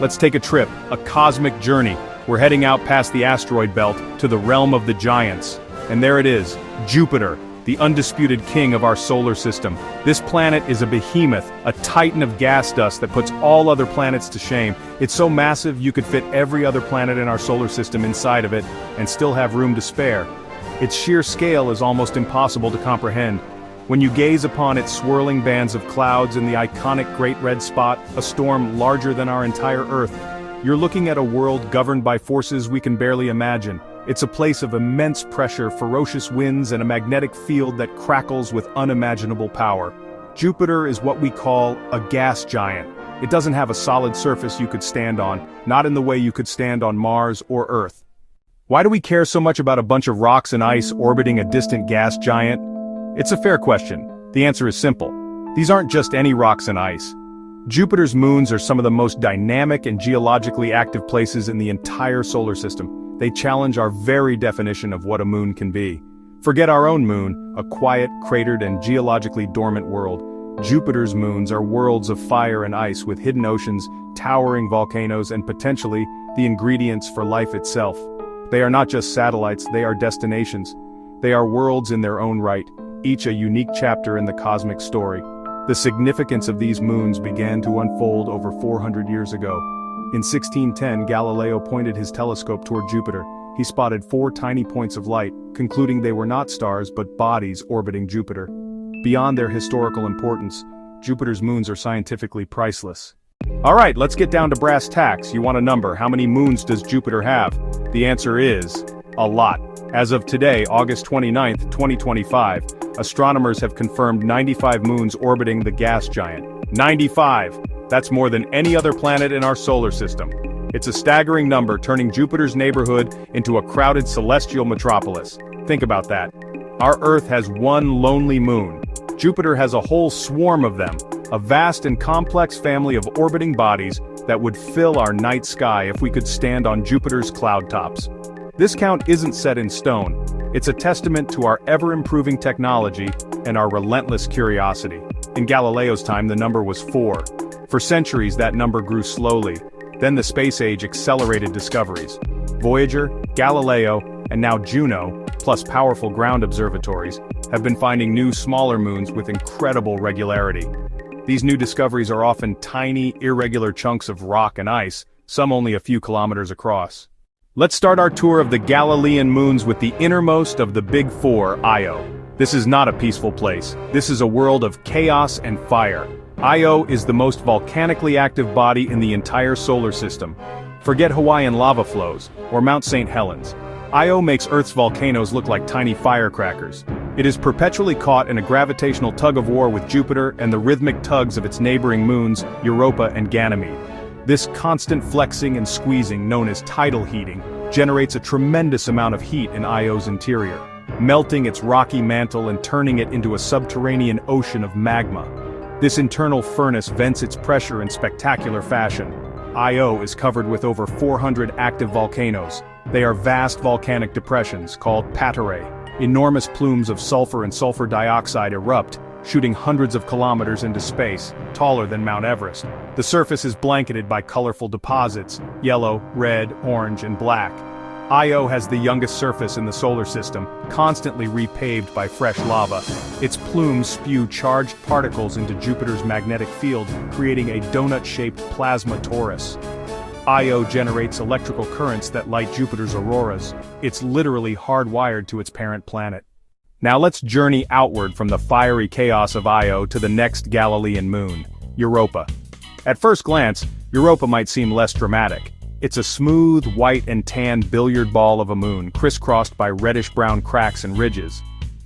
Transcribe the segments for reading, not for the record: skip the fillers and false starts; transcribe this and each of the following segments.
Let's take a trip, a cosmic journey. We're heading out past the asteroid belt to the realm of the giants. And there it is, Jupiter, the undisputed king of our solar system. This planet is a behemoth, a titan of gas dust that puts all other planets to shame. It's so massive you could fit every other planet in our solar system inside of it and still have room to spare. Its sheer scale is almost impossible to comprehend. When you gaze upon its swirling bands of clouds and the iconic Great Red Spot, a storm larger than our entire Earth, you're looking at a world governed by forces we can barely imagine. It's a place of immense pressure, ferocious winds, and a magnetic field that crackles with unimaginable power. Jupiter is what we call a gas giant. It doesn't have a solid surface you could stand on, not in the way you could stand on Mars or Earth. Why do we care so much about a bunch of rocks and ice orbiting a distant gas giant? It's a fair question. The answer is simple. These aren't just any rocks and ice. Jupiter's moons are some of the most dynamic and geologically active places in the entire solar system. They challenge our very definition of what a moon can be. Forget our own moon, a quiet, cratered, and geologically dormant world. Jupiter's moons are worlds of fire and ice with hidden oceans, towering volcanoes, and potentially the ingredients for life itself. They are not just satellites, they are destinations. They are worlds in their own right, each a unique chapter in the cosmic story. The significance of these moons began to unfold over 400 years ago. In 1610, Galileo pointed his telescope toward Jupiter. He spotted 4 tiny points of light, concluding they were not stars but bodies orbiting Jupiter. Beyond their historical importance, Jupiter's moons are scientifically priceless. Alright, let's get down to brass tacks. You want a number. How many moons does Jupiter have? The answer is a lot. As of today, August 29, 2025, astronomers have confirmed 95 moons orbiting the gas giant. 95! That's more than any other planet in our solar system. It's a staggering number, turning Jupiter's neighborhood into a crowded celestial metropolis. Think about that. Our Earth has one lonely moon. Jupiter has a whole swarm of them, a vast and complex family of orbiting bodies that would fill our night sky if we could stand on Jupiter's cloud tops. This count isn't set in stone. It's a testament to our ever-improving technology and our relentless curiosity. In Galileo's time, the number was 4. For centuries, that number grew slowly. Then the space age accelerated discoveries. Voyager, Galileo, and now Juno, plus powerful ground observatories, have been finding new smaller moons with incredible regularity. These new discoveries are often tiny, irregular chunks of rock and ice, some only a few kilometers across. Let's start our tour of the Galilean moons with the innermost of the Big Four, Io. This is not a peaceful place. This is a world of chaos and fire. Io is the most volcanically active body in the entire solar system. Forget Hawaiian lava flows, or Mount St. Helens. Io makes Earth's volcanoes look like tiny firecrackers. It is perpetually caught in a gravitational tug-of-war with Jupiter and the rhythmic tugs of its neighboring moons, Europa and Ganymede. This constant flexing and squeezing, known as tidal heating, generates a tremendous amount of heat in Io's interior, melting its rocky mantle and turning it into a subterranean ocean of magma. This internal furnace vents its pressure in spectacular fashion. Io is covered with over 400 active volcanoes. They are vast volcanic depressions called paterae. Enormous plumes of sulfur and sulfur dioxide erupt, shooting hundreds of kilometers into space, taller than Mount Everest. The surface is blanketed by colorful deposits, yellow, red, orange, and black. Io has the youngest surface in the solar system, constantly repaved by fresh lava. Its plumes spew charged particles into Jupiter's magnetic field, creating a donut-shaped plasma torus. Io generates electrical currents that light Jupiter's auroras. It's literally hardwired to its parent planet. Now let's journey outward from the fiery chaos of Io to the next Galilean moon, Europa. At first glance, Europa might seem less dramatic. It's a smooth, white and tan billiard ball of a moon, crisscrossed by reddish-brown cracks and ridges.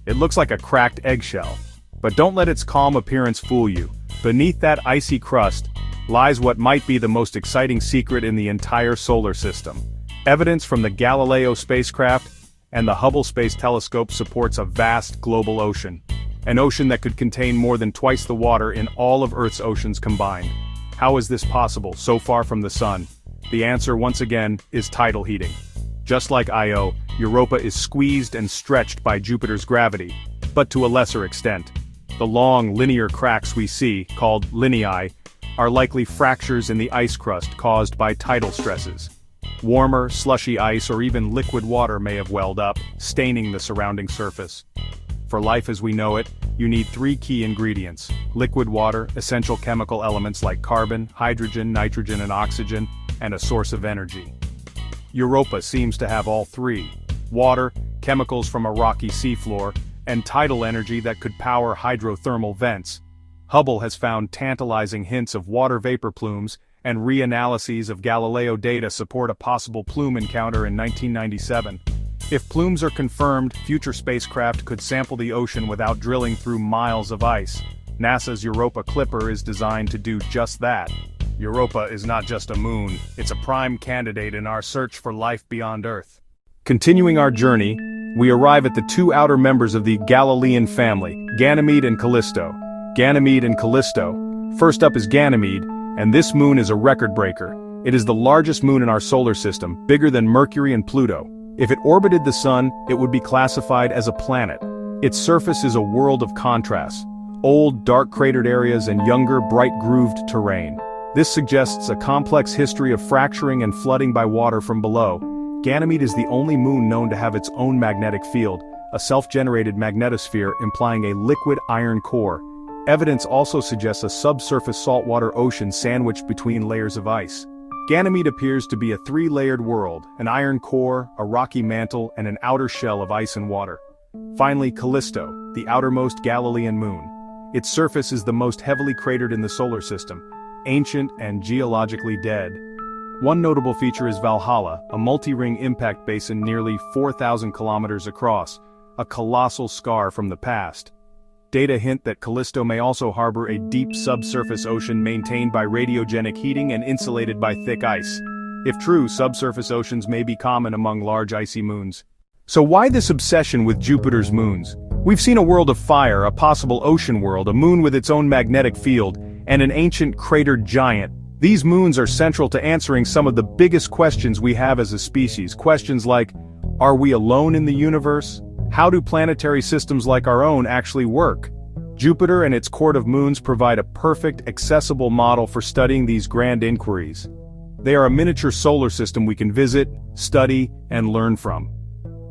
It looks like a cracked eggshell. But don't let its calm appearance fool you. Beneath that icy crust lies what might be the most exciting secret in the entire solar system. Evidence from the Galileo spacecraft and the Hubble Space Telescope supports a vast global ocean. An ocean that could contain more than twice the water in all of Earth's oceans combined. How is this possible, so far from the sun? The answer, once again, is tidal heating. Just like Io, Europa is squeezed and stretched by Jupiter's gravity, but to a lesser extent. The long, linear cracks we see, called lineae, are likely fractures in the ice crust caused by tidal stresses. Warmer, slushy ice or even liquid water may have welled up, staining the surrounding surface. For life as we know it, you need three key ingredients: liquid water, essential chemical elements like carbon, hydrogen, nitrogen and oxygen, and a source of energy. Europa seems to have all three: water, chemicals from a rocky seafloor, and tidal energy that could power hydrothermal vents. Hubble has found tantalizing hints of water vapor plumes, and reanalyses of Galileo data support a possible plume encounter in 1997. If plumes are confirmed, future spacecraft could sample the ocean without drilling through miles of ice. NASA's Europa Clipper is designed to do just that. Europa is not just a moon, it's a prime candidate in our search for life beyond Earth. Continuing our journey, we arrive at the two outer members of the Galilean family, Ganymede and Callisto. Ganymede and Callisto. First up is Ganymede, and this moon is a record breaker. It is the largest moon in our solar system, bigger than Mercury and Pluto. If it orbited the Sun, it would be classified as a planet. Its surface is a world of contrasts: old, dark cratered areas and younger, bright grooved terrain. This suggests a complex history of fracturing and flooding by water from below. Ganymede is the only moon known to have its own magnetic field, a self-generated magnetosphere implying a liquid iron core. Evidence also suggests a subsurface saltwater ocean sandwiched between layers of ice. Ganymede appears to be a three-layered world: an iron core, a rocky mantle, and an outer shell of ice and water. Finally, Callisto, the outermost Galilean moon. Its surface is the most heavily cratered in the solar system, ancient and geologically dead. One notable feature is Valhalla, a multi-ring impact basin nearly 4,000 kilometers across, a colossal scar from the past. Data hint that Callisto may also harbor a deep subsurface ocean maintained by radiogenic heating and insulated by thick ice. If true, subsurface oceans may be common among large icy moons. So why this obsession with Jupiter's moons? We've seen a world of fire, a possible ocean world, a moon with its own magnetic field, and an ancient cratered giant. These moons are central to answering some of the biggest questions we have as a species. Questions like, are we alone in the universe? How do planetary systems like our own actually work? Jupiter and its court of moons provide a perfect, accessible model for studying these grand inquiries. They are a miniature solar system we can visit, study, and learn from.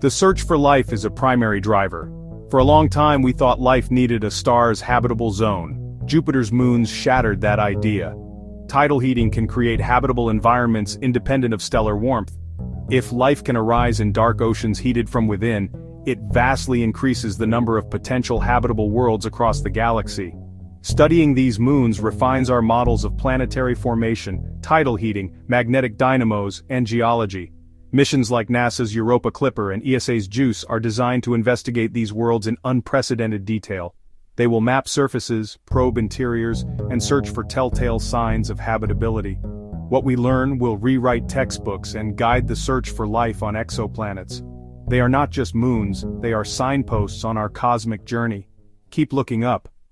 The search for life is a primary driver. For a long time we thought life needed a star's habitable zone. Jupiter's moons shattered that idea. Tidal heating can create habitable environments independent of stellar warmth. If life can arise in dark oceans heated from within, it vastly increases the number of potential habitable worlds across the galaxy. Studying these moons refines our models of planetary formation, tidal heating, magnetic dynamos, and geology. Missions like NASA's Europa Clipper and ESA's JUICE are designed to investigate these worlds in unprecedented detail. They will map surfaces, probe interiors, and search for telltale signs of habitability. What we learn will rewrite textbooks and guide the search for life on exoplanets. They are not just moons, they are signposts on our cosmic journey. Keep looking up.